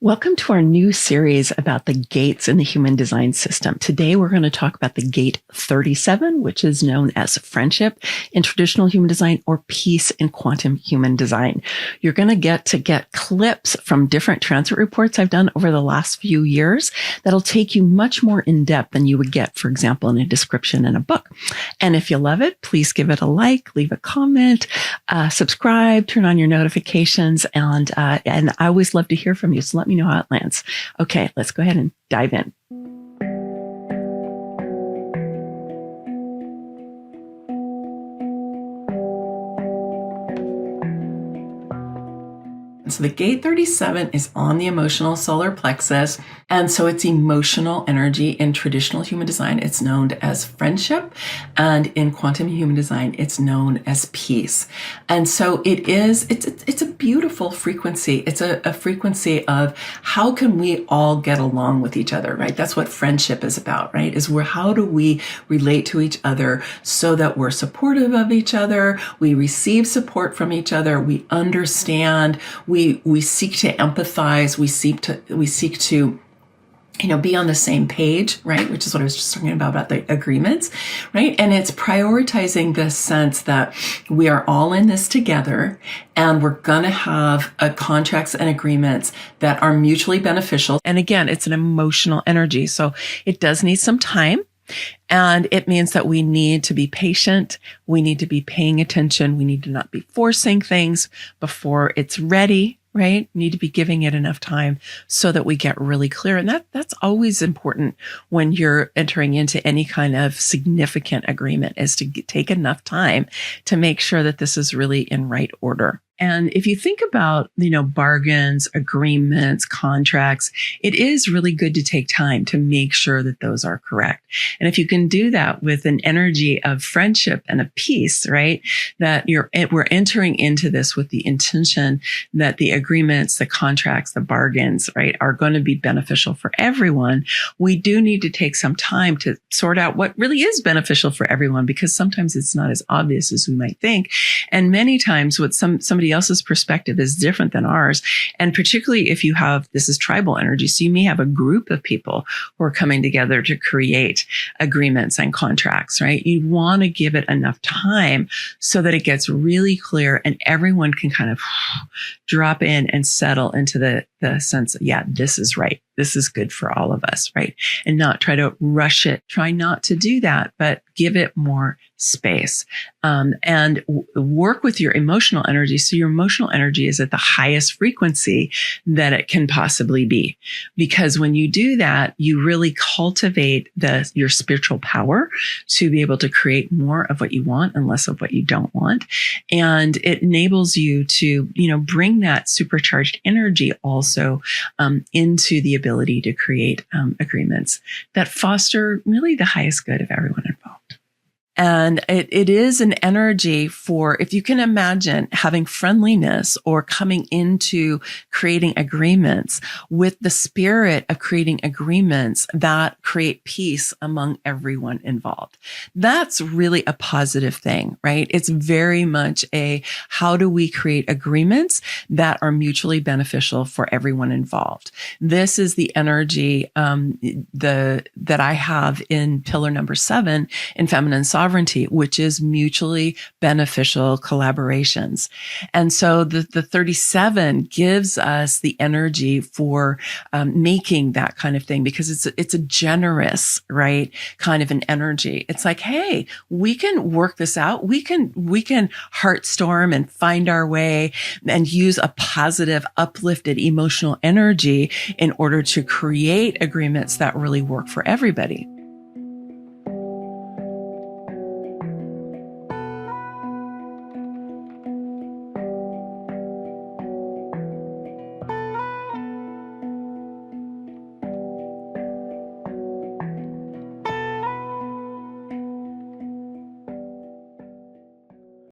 Welcome to our new series about the gates in the human design system. Today, we're going to talk about the gate 37, which is known as friendship in traditional human design or peace in quantum human design. You're going to get clips from different transit reports I've done over the last few years that'll take you much more in depth than you would get, for example, in a description in a book. And if you love it, please give it a like, leave a comment, subscribe, turn on your notifications, and I always love to hear from you. So let me know how it lands. Okay, let's go ahead and dive in. So the gate 37 is on the emotional solar plexus. And so it's emotional energy. In traditional human design, it's known as friendship. And in quantum human design, it's known as peace. And so it's a beautiful frequency. It's a frequency of how can we all get along with each other, right? That's what friendship is about, right? How do we relate to each other so that we're supportive of each other? We receive support from each other. We understand. We seek to empathize. We seek to be on the same page, right? Which is what I was just talking about the agreements, right? And it's prioritizing this sense that we are all in this together and we're going to have contracts and agreements that are mutually beneficial. And again, it's an emotional energy. So it does need some time. And it means that we need to be patient. We need to be paying attention. We need to not be forcing things before it's ready, right? We need to be giving it enough time so that we get really clear. And that's always important when you're entering into any kind of significant agreement, is to take enough time to make sure that this is really in right order. And if you think about, bargains, agreements, contracts, it is really good to take time to make sure that those are correct. And if you can do that with an energy of friendship and of peace, right, that we're entering into this with the intention that the agreements, the contracts, the bargains, right, are going to be beneficial for everyone. We do need to take some time to sort out what really is beneficial for everyone, because sometimes it's not as obvious as we might think. And many times what somebody else's perspective is different than ours. And particularly if you have, this is tribal energy. So you may have a group of people who are coming together to create agreements and contracts, right? You want to give it enough time so that it gets really clear and everyone can kind of drop in and settle into the sense of, yeah, this is right. This is good for all of us, right? And not try to rush it. Try not to do that, but give it more space. And work with your emotional energy. So your emotional energy is at the highest frequency that it can possibly be. Because when you do that, you really cultivate your spiritual power to be able to create more of what you want and less of what you don't want. And it enables you to, bring that supercharged energy also into the ability to create agreements that foster really the highest good of everyone involved. And it is an energy for, if you can imagine having friendliness or coming into creating agreements with the spirit of creating agreements that create peace among everyone involved. That's really a positive thing, right? It's very much how do we create agreements that are mutually beneficial for everyone involved? This is the energy that I have in pillar number 7 in feminine sovereignty, which is mutually beneficial collaborations. And so the 37 gives us the energy for making that kind of thing, because it's a generous, right, kind of an energy. It's like, hey, we can work this out. We can heartstorm and find our way and use a positive, uplifted emotional energy in order to create agreements that really work for everybody.